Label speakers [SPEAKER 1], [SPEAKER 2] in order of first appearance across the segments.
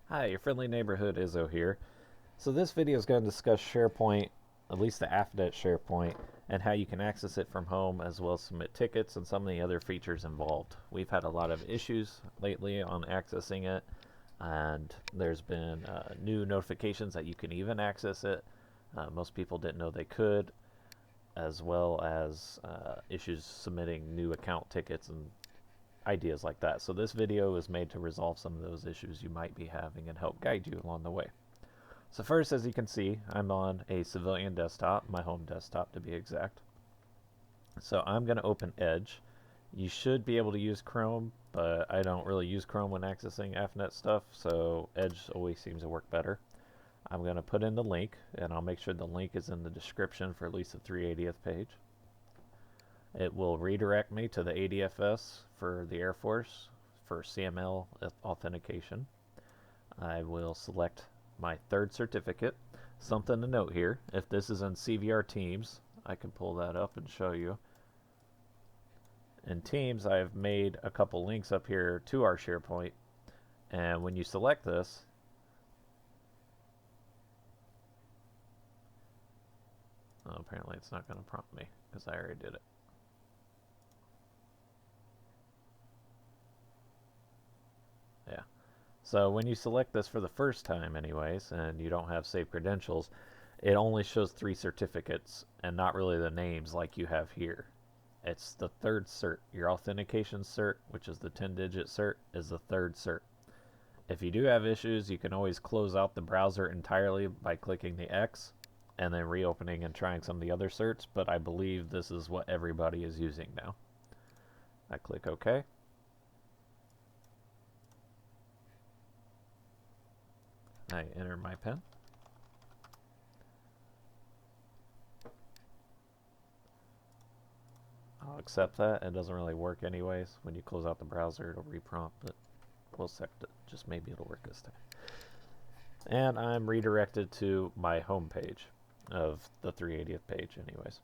[SPEAKER 1] Hi, your friendly neighborhood Izzo here. So this video is going to discuss SharePoint, at least the AFNET SharePoint, and how you can access it from home as well as submit tickets and some of the other features involved. We've had a lot of issues lately on accessing it, and there's been new notifications that you can even access it. Most people didn't know they could, as well as issues submitting new account tickets and ideas like that. So this video is made to resolve some of those issues you might be having and help guide you along the way. So first, as you can see, I'm on a civilian desktop, my home desktop to be exact. So I'm going to open Edge. You should be able to use Chrome, but I don't really use Chrome when accessing AFNET stuff, so Edge always seems to work better. I'm going to put in the link, and I'll make sure the link is in the description for at least the 380th page. It will redirect me to the ADFS for the Air Force for CML authentication. I will select my third certificate. Something to note here, if this is in CVR Teams, I can pull that up and show you. In Teams, I've made a couple links up here to our SharePoint, and when you select this, apparently it's not going to prompt me because I already did it. Yeah. So when you select this for the first time anyways, and you don't have saved credentials, it only shows 3 certificates and not really the names like you have here. It's the third cert. Your authentication cert, which is the 10-digit cert, is the third cert. If you do have issues, you can always close out the browser entirely by clicking the X and then reopening and trying some of the other certs, but I believe this is what everybody is using now. I click OK. I enter my PIN. I'll accept that. It doesn't really work anyways. When you close out the browser, it'll reprompt, but we'll accept it. Just maybe it'll work this time. And I'm redirected to my home page of the 380th page anyways.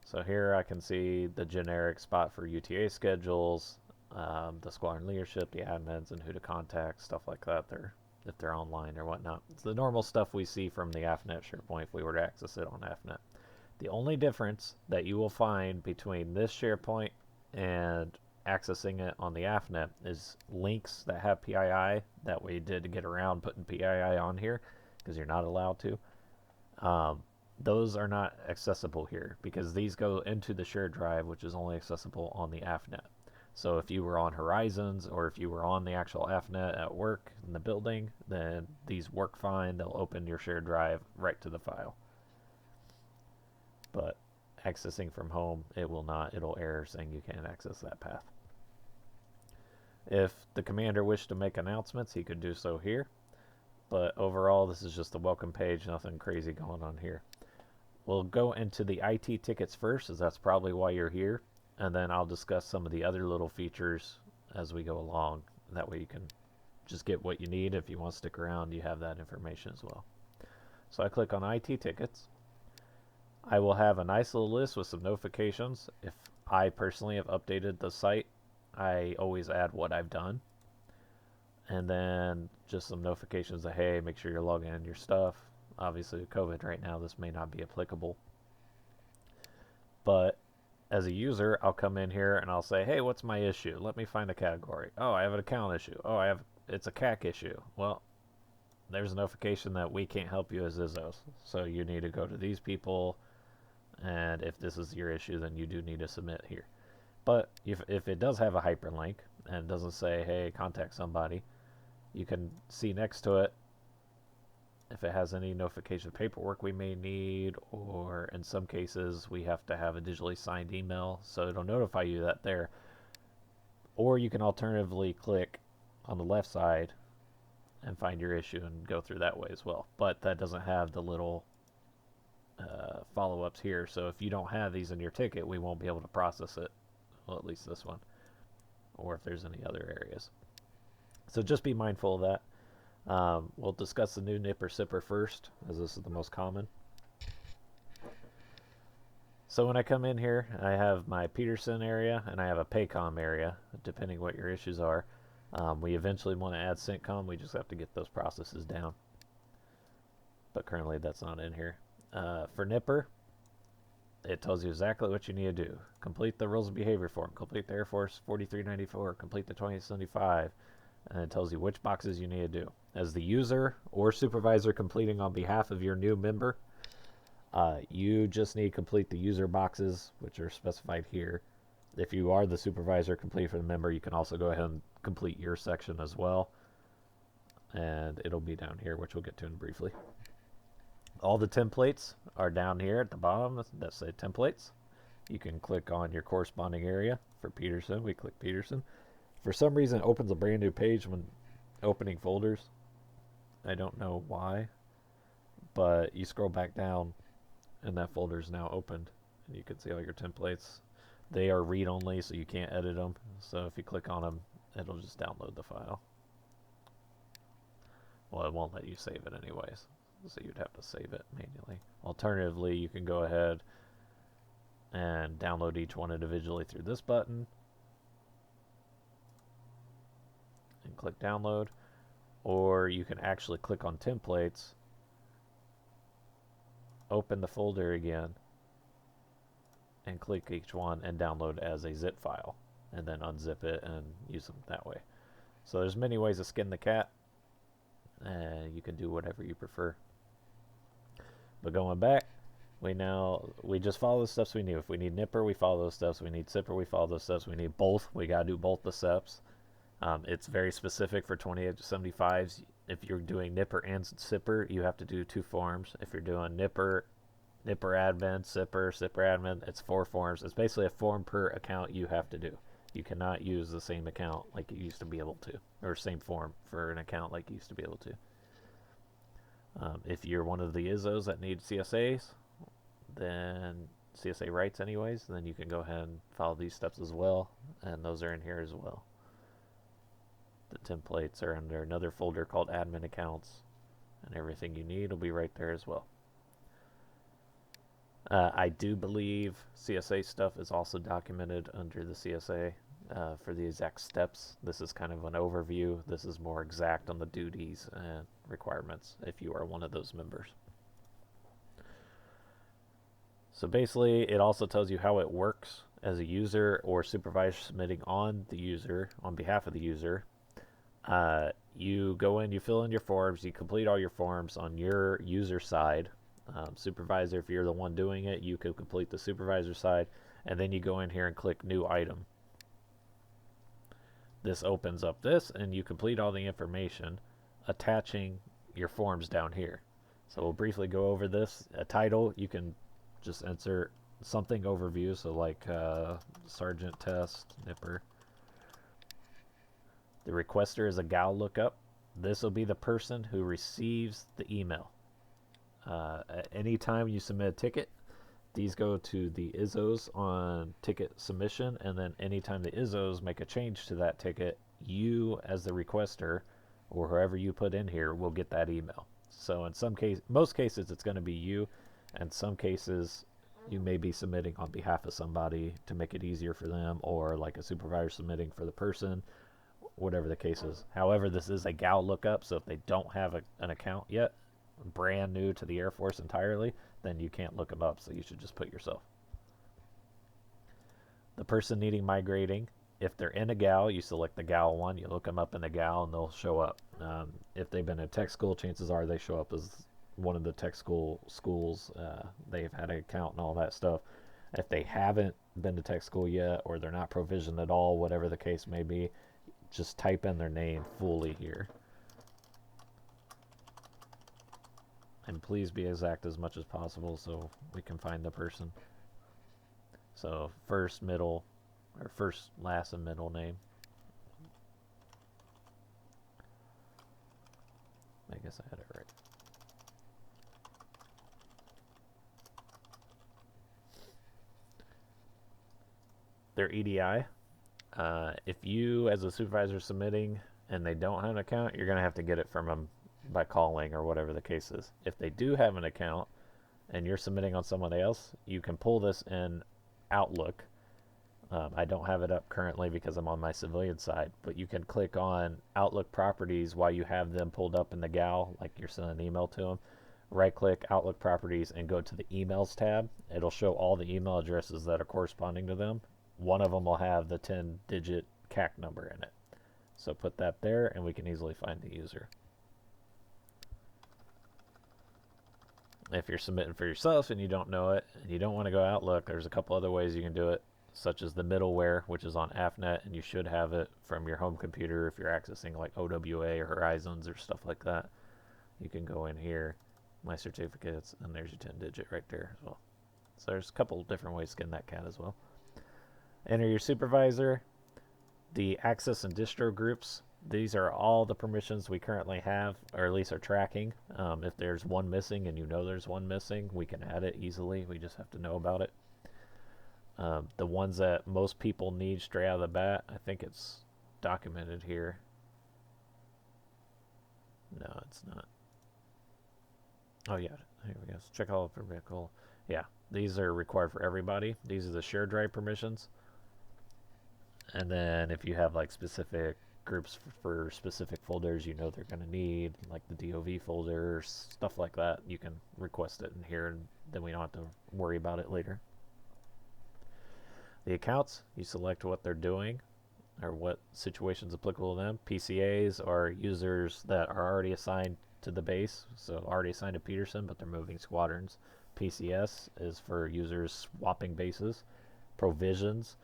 [SPEAKER 1] So here I can see the generic spot for UTA schedules, the squadron leadership, the admins, and who to contact, stuff like that. If they're online or whatnot. It's the normal stuff we see from the AFNET SharePoint if we were to access it on AFNET. The only difference that you will find between this SharePoint and accessing it on the AFNET is links that have PII that we did to get around putting PII on here because you're not allowed to. Those are not accessible here because these go into the shared drive, which is only accessible on the AFNET. So if you were on Horizons or if you were on the actual AFNET at work in the building, then these work fine. They'll open your shared drive right to the file. But accessing from home, it will not. It'll error saying you can't access that path. If the commander wished to make announcements, he could do so here. But overall, this is just a welcome page. Nothing crazy going on here. We'll go into the IT tickets first, as that's probably why you're here. And then I'll discuss some of the other little features as we go along. That way you can just get what you need. If you want to stick around, you have that information as well. So I click on IT tickets. I will have a nice little list with some notifications. If I personally have updated the site, I always add what I've done. And then just some notifications that, hey, make sure you're logging in your stuff. Obviously, with COVID right now, this may not be applicable. But as a user, I'll come in here and I'll say, hey, what's my issue? Let me find a category. Oh, I have an account issue. Oh, it's a CAC issue. Well, there's a notification that we can't help you as Izzos. So you need to go to these people, and if this is your issue, then you do need to submit here. But if it does have a hyperlink and it doesn't say, hey, contact somebody, you can see next to it if it has any notification paperwork we may need, or in some cases we have to have a digitally signed email, so it'll notify you that there. Or you can alternatively click on the left side and find your issue and go through that way as well. But that doesn't have the little follow-ups here, so if you don't have these in your ticket, we won't be able to process it. Well, at least this one, or if there's any other areas. So just be mindful of that. We'll discuss the new nipper sipper first, as this is the most common. So when I come in here, I have my Peterson area and I have a Paycom area, depending what your issues are. We eventually want to add CentCom. We just have to get those processes down. But currently that's not in here. For Nipper, it tells you exactly what you need to do. Complete the rules of behavior form. Complete the Air Force 4394. Complete the 2075. And it tells you which boxes you need to do. As the user or supervisor completing on behalf of your new member, you just need to complete the user boxes, which are specified here. If you are the supervisor complete for the member, you can also go ahead and complete your section as well. And it'll be down here, which we'll get to in briefly. All the templates are down here at the bottom that say templates. You can click on your corresponding area. For Peterson, we click Peterson. For some reason, it opens a brand new page when opening folders. I don't know why, but you scroll back down and that folder is now opened. And you can see all your templates. They are read-only, so you can't edit them. So if you click on them, it'll just download the file. Well, it won't let you save it anyways, so you'd have to save it manually. Alternatively, you can go ahead and download each one individually through this button and click download, or you can actually click on templates, open the folder again, and click each one and download as a zip file, and then unzip it and use them that way. So there's many ways to skin the cat, and you can do whatever you prefer. But going back, we just follow the steps we need. If we need Nipper, we follow those steps. We need Sipper, we follow those steps. We need both, we gotta do both the steps. It's very specific for 2875s. If you're doing Nipper and Sipper, you have to do 2 forms. If you're doing Nipper admin, Sipper admin, it's 4 forms. It's basically a form per account you have to do. You cannot use the same account like you used to be able to, or same form for an account like you used to be able to. If you're one of the ISOs that need CSAs, then CSA rights anyways, then you can go ahead and follow these steps as well, and those are in here as well. The templates are under another folder called admin accounts, and everything you need will be right there as well. I do believe CSA stuff is also documented under the CSA for the exact steps. This is kind of an overview. This is more exact on the duties and requirements if you are one of those members. So basically, it also tells you how it works as a user or supervisor submitting on behalf of the user. You go in, you fill in your forms, you complete all your forms on your user side. Supervisor, if you're the one doing it, you could complete the supervisor side, and then you go in here and click new item. This opens up this, and you complete all the information, attaching your forms down here. So we'll briefly go over this. A title, you can just insert something overview, so like Sergeant Test, Nipper. The requester is a gal lookup. This will be the person who receives the email. Anytime you submit a ticket, these go to the ISOs on ticket submission, and then anytime the ISOs make a change to that ticket, you as the requester, or whoever you put in here, will get that email. So in most cases, it's going to be you, and some cases you may be submitting on behalf of somebody to make it easier for them, or like a supervisor submitting for the person, whatever the case is. However, this is a gal lookup, so if they don't have an account yet, brand new to the Air Force entirely, then you can't look them up, so you should just put yourself. The person needing migrating, if they're in a gal, you select the gal one, you look them up in the gal, and they'll show up. If they've been in tech school, chances are they show up as one of the tech schools. They've had an account and all that stuff. If they haven't been to tech school yet, or they're not provisioned at all, whatever the case may be, just type in their name fully here. And please be exact as much as possible so we can find the person. So first, middle, or first, last, and middle name. I guess I had it right. Their EDI. If you, as a supervisor, submitting and they don't have an account, you're going to have to get it from them by calling or whatever the case is. If they do have an account and you're submitting on someone else, you can pull this in Outlook I don't have it up currently because I'm on my civilian side, but you can click on Outlook properties while you have them pulled up in the gal, like you're sending an email to them. Right click Outlook properties and go to the emails tab. It'll show all the email addresses that are corresponding to them. One of them will have the 10-digit CAC number in it. So put that there and we can easily find the user. If you're submitting for yourself and you don't know it and you don't want to go Outlook, there's a couple other ways you can do it, such as the middleware, which is on AFNET, and you should have it from your home computer if you're accessing like OWA or Horizons or stuff like that. You can go in here, My Certificates, and there's your 10-digit right there as well. So there's a couple different ways to skin that cat as well. Enter your supervisor, the access and distro groups. These are all the permissions we currently have, or at least are tracking. If there's one missing and you know there's one missing, we can add it easily. We just have to know about it. The ones that most people need straight out of the bat, I think it's documented here. No, it's not. Oh yeah, here we go. So check all for vehicle. Yeah, these are required for everybody. These are the shared drive permissions. And then if you have like specific groups for specific folders you know they're going to need, like the DOV folder, stuff like that, you can request it in here, and then we don't have to worry about it later. The accounts, you select what they're doing or what situations applicable to them. PCAs are users that are already assigned to the base, so already assigned to Peterson, but they're moving squadrons. PCS is for users swapping bases. Provisions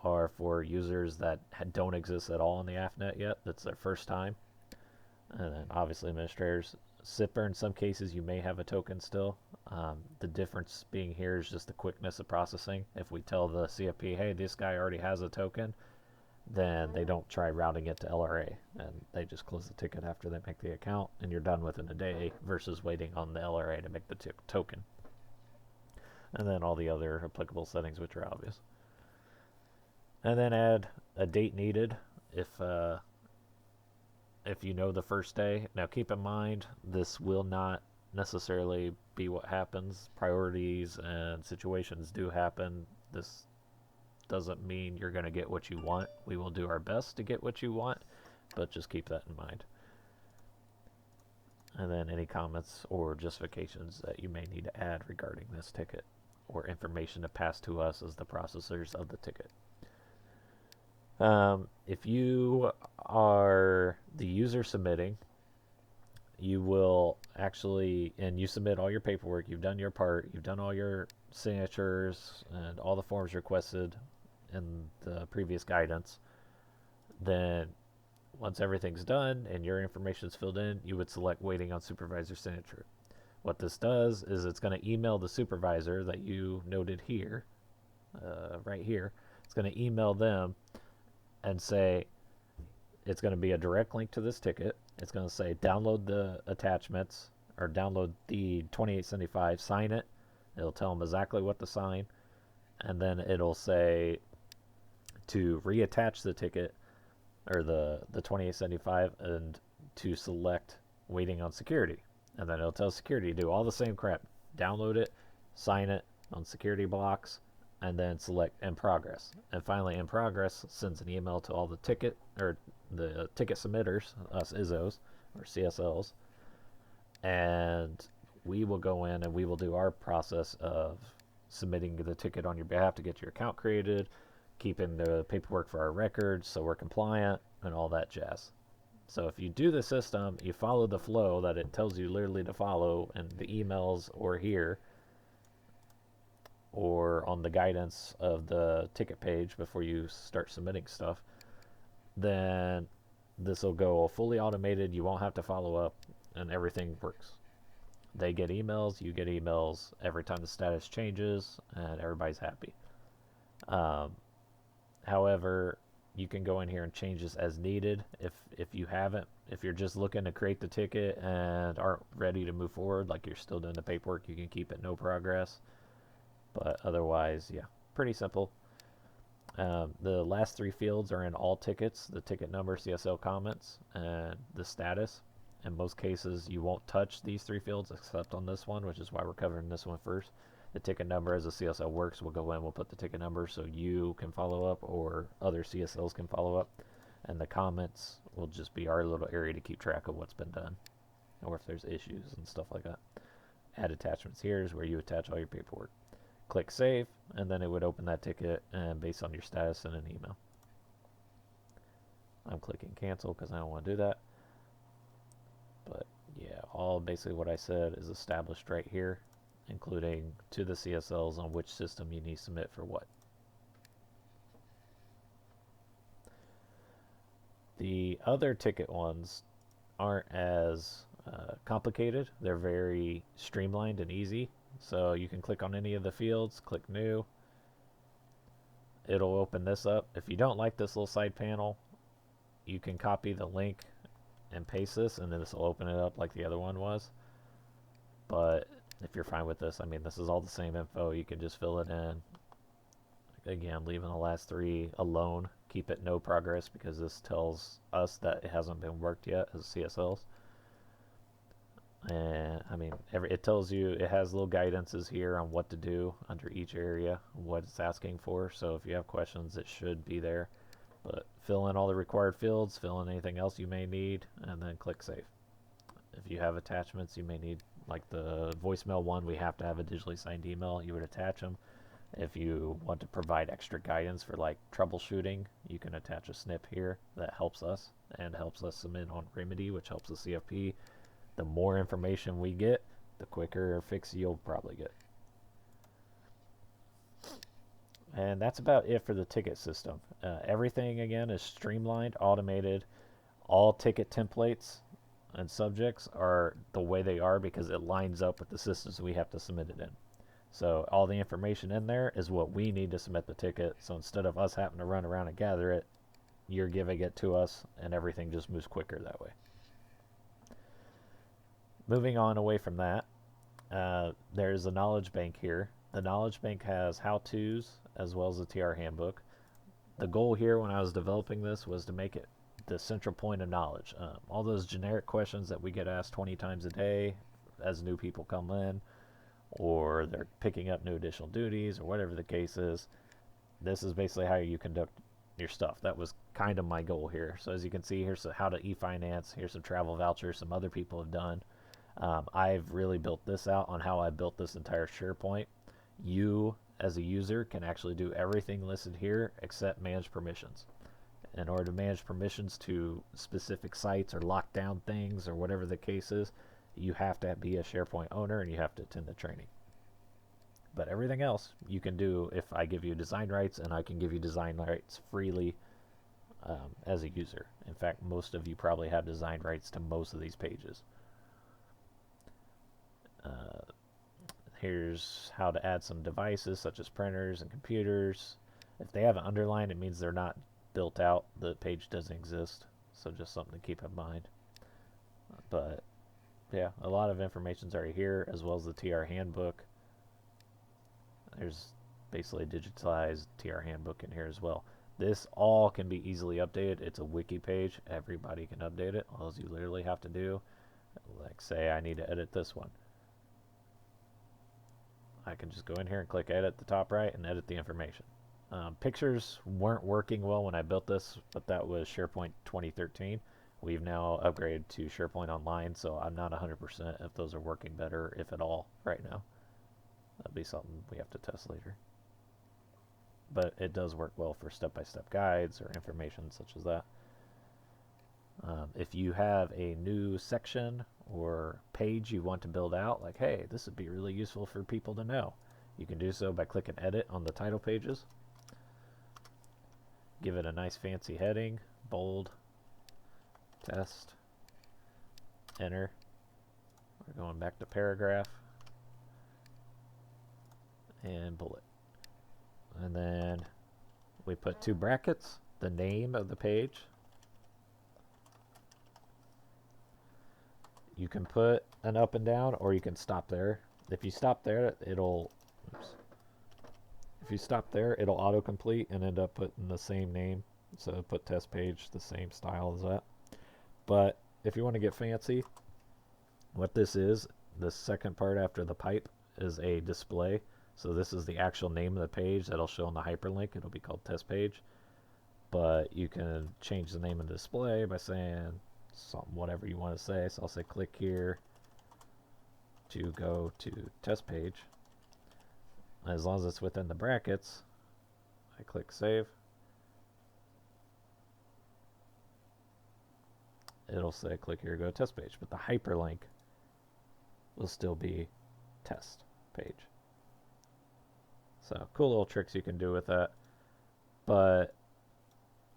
[SPEAKER 1] are for users that don't exist at all in the AFNET yet. That's their first time. And then obviously administrators. SIPR, in some cases you may have a token still. The difference being here is just the quickness of processing. If we tell the CFP, hey, this guy already has a token, then they don't try routing it to LRA, and they just close the ticket after they make the account, and you're done within a day versus waiting on the LRA to make the token. And then all the other applicable settings, which are obvious. And then add a date needed if you know the first day. Now keep in mind, this will not necessarily be what happens. Priorities and situations do happen. This doesn't mean you're going to get what you want. We will do our best to get what you want, but just keep that in mind. And then any comments or justifications that you may need to add regarding this ticket, or information to pass to us as the processors of the ticket. If you are the user submitting, you will actually, and you submit all your paperwork, you've done your part, you've done all your signatures and all the forms requested in the previous guidance, then once everything's done and your information is filled in, you would select waiting on supervisor signature. What this does is it's going to email the supervisor that you noted here, right here. It's going to email them and say, it's going to be a direct link to this ticket. It's going to say download the attachments, or download the 2875, sign it. It'll tell them exactly what to sign, and then it'll say to reattach the ticket, or the 2875, and to select waiting on security. And then it'll tell security to do all the same crap. Download it, sign it on security blocks, and then select in progress. And finally, in progress sends an email to all the ticket, or the ticket submitters, us ISOs or CSLs, and we will go in and we will do our process of submitting the ticket on your behalf to get your account created, keeping the paperwork for our records so we're compliant, and all that jazz. So if you do the system, you follow the flow that it tells you literally to follow in the emails or here, or on the guidance of the ticket page before you start submitting stuff, then this will go fully automated. You won't have to follow up, and everything works. They get emails, you get emails every time the status changes, and everybody's happy. However, you can go in here and change this as needed. If you haven't, if you're just looking to create the ticket and aren't ready to move forward, like you're still doing the paperwork, you can keep it no progress. But otherwise, yeah, pretty simple. The last three fields are in all tickets: the ticket number, CSL comments, and the status. In most cases, you won't touch these three fields except on this one, which is why we're covering this one first. The ticket number, as a CSL works, we'll go in, we'll put the ticket number so you can follow up or other CSLs can follow up. And the comments will just be our little area to keep track of what's been done or if there's issues and stuff like that. Add attachments here is where you attach all your paperwork. Click save, and then it would open that ticket and based on your status send an email. I'm clicking cancel because I don't want to do that. But yeah, all basically what I said is established right here, including to the CSLs on which system you need to submit for what. The other ticket ones aren't as complicated. They're very streamlined and easy. So you can click on any of the fields, click new. It'll open this up. If you don't like this little side panel, you can copy the link and paste this, and then this will open it up like the other one was. But if you're fine with this, I mean, this is all the same info. You can just fill it in. Again, leaving the last three alone. Keep it no progress because this tells us that it hasn't been worked yet as CSLs. And I mean, it tells you, it has little guidances here on what to do under each area, what it's asking for. So if you have questions, it should be there. But fill in all the required fields, fill in anything else you may need, and then click save. If you have attachments you may need, like the voicemail one, we have to have a digitally signed email. You would attach them. If you want to provide extra guidance for like troubleshooting, you can attach a snip here that helps us and helps us submit on Remedy, which helps the CFP. The more information we get, the quicker fix you'll probably get. And that's about it for the ticket system. Everything, again, is streamlined, automated. All ticket templates and subjects are the way they are because it lines up with the systems we have to submit it in. So all the information in there is what we need to submit the ticket. So instead of us having to run around and gather it, you're giving it to us, and everything just moves quicker that way. Moving on away from that, there's a knowledge bank here. The knowledge bank has how-tos as well as the TR handbook. The goal here when I was developing this was to make it the central point of knowledge. All those generic questions that we get asked 20 times a day as new people come in, or they're picking up new additional duties, or whatever the case is, this is basically how you conduct your stuff. That was kind of my goal here. So as you can see, here's how to e-finance, here's some travel vouchers some other people have done. I've really built this out on how I built this entire SharePoint. You, as a user, can actually do everything listed here except manage permissions. In order to manage permissions to specific sites or lock down things or whatever the case is, you have to be a SharePoint owner and you have to attend the training. But everything else you can do if I give you design rights, and I can give you design rights freely as a user. In fact, most of you probably have design rights to most of these pages. Here's how to add some devices such as printers and computers. If they have an underline, it means they're not built out. The page doesn't exist. So just something to keep in mind. But yeah, a lot of information's already here, as well as the TR handbook. There's basically a digitized TR handbook in here as well. This all can be easily updated. It's a wiki page. Everybody can update it. All you literally have to do, like say I need to edit this one. I can just go in here and click edit at the top right and edit the information. Pictures weren't working well when I built this, but that was SharePoint 2013. We've now upgraded to SharePoint Online, so I'm not 100% if those are working better, if at all, right now. That'll be something we have to test later. But it does work well for step-by-step guides or information such as that. If you have a new section or page you want to build out, like, hey, this would be really useful for people to know, you can do so by clicking edit on the title pages. Give it a nice fancy heading, bold, test, enter. We're going back to paragraph and bullet. And then we put 2 brackets, the name of the page. You can put an up and down, or you can stop there. If you stop there, it'll autocomplete and end up putting the same name. So put test page, the same style as that. But if you want to get fancy, what this is, the second part after the pipe, is a display. So this is the actual name of the page that'll show on the hyperlink. It'll be called test page. But you can change the name of the display by saying whatever you want to say. So I'll say click here to go to test page. As long as it's within the brackets, I click save. It'll say click here to go to test page, but the hyperlink will still be test page. So cool little tricks you can do with that. But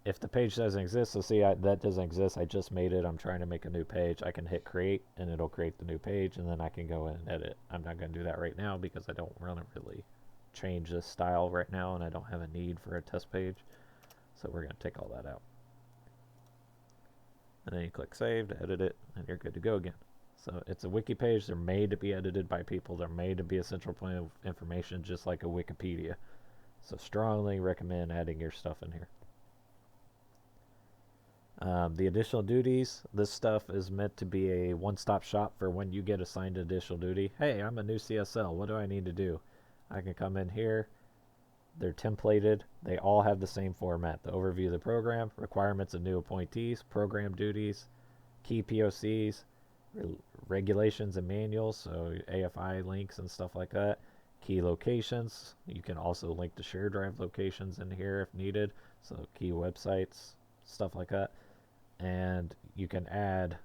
[SPEAKER 1] if the page doesn't exist, so see that doesn't exist, I just made it, I'm trying to make a new page, I can hit create and it'll create the new page, and then I can go in and edit. I'm not going to do that right now because I don't want to really change this style right now, and I don't have a need for a test page. So we're going to take all that out. And then you click save to edit it, and you're good to go again. So it's a wiki page. They're made to be edited by people. They're made to be a central point of information, just like a Wikipedia. So strongly recommend adding your stuff in here. The additional duties, this stuff is meant to be a one-stop shop for when you get assigned additional duty. Hey, I'm a new CSL. What do I need to do? I can come in here. They're templated. They all have the same format. The overview of the program, requirements of new appointees, program duties, key POCs, regulations and manuals, so AFI links and stuff like that. Key locations. You can also link to share drive locations in here if needed. So key websites, stuff like that. And you can add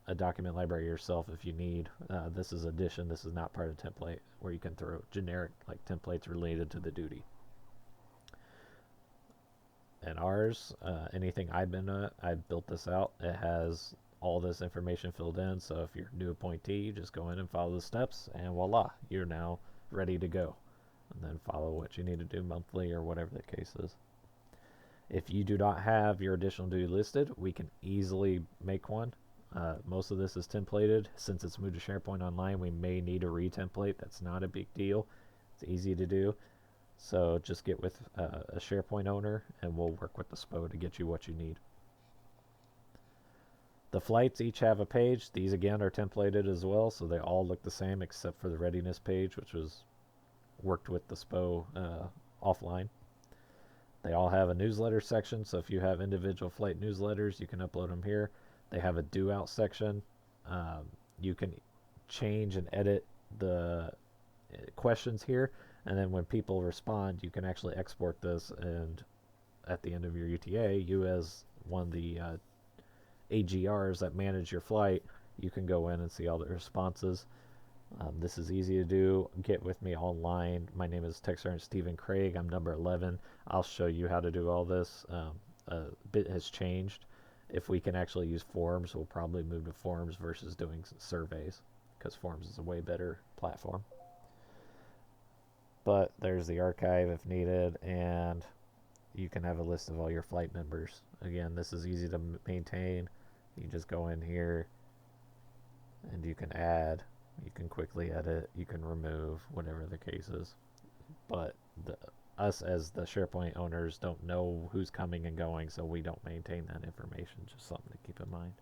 [SPEAKER 1] a document library yourself if you need. This is addition. This is not part of the template, where you can throw generic like templates related to the duty. And ours, anything I've been I built this out. It has all this information filled in. So if you're a new appointee, you just go in and follow the steps, and voila, you're now ready to go. And then follow what you need to do monthly or whatever the case is. If you do not have your additional duty listed, we can easily make one. Most of this is templated. Since it's moved to SharePoint Online, we may need a retemplate. That's not a big deal. It's easy to do. So just get with a SharePoint owner, and we'll work with the SPO to get you what you need. The flights each have a page. These again are templated as well, so they all look the same except for the readiness page, which was worked with the SPO offline. They all have a newsletter section, so if you have individual flight newsletters, you can upload them here. They have a due out section. You can change and edit the questions here, and then when people respond, you can actually export this, and at the end of your UTA, you as one of the AGRs that manage your flight, you can go in and see all the responses. This is easy to do. Get with me online. My name is Tech Sergeant Stephen Craig. I'm number 11. I'll show you how to do all this. A bit has changed. If we can actually use forms, we'll probably move to forms versus doing surveys, because forms is a way better platform. But there's the archive if needed, and you can have a list of all your flight members. Again, this is easy to maintain. You just go in here and you can add, you can quickly edit, you can remove, whatever the case is. But us as the SharePoint owners don't know who's coming and going, so we don't maintain that information. Just something to keep in mind.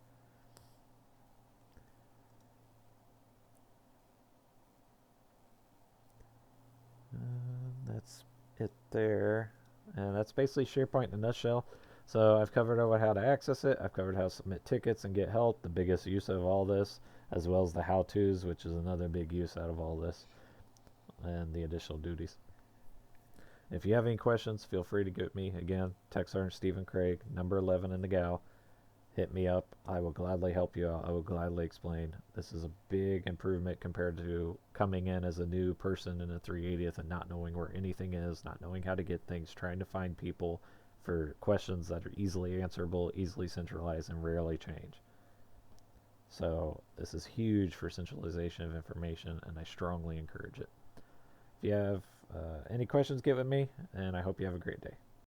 [SPEAKER 1] That's it there. And that's basically SharePoint in a nutshell. So I've covered over how to access it. I've covered how to submit tickets and get help, the biggest use of all this, as well as the how-tos, which is another big use out of all this, and the additional duties. If you have any questions, feel free to get me. Again, Tech Sergeant Stephen Craig, number 11 in the gal. Hit me up. I will gladly help you out. I will gladly explain. This is a big improvement compared to coming in as a new person in a 380th and not knowing where anything is, not knowing how to get things, trying to find people for questions that are easily answerable, easily centralized, and rarely change. So this is huge for centralization of information, and I strongly encourage it. If you have any questions, get with me, and I hope you have a great day.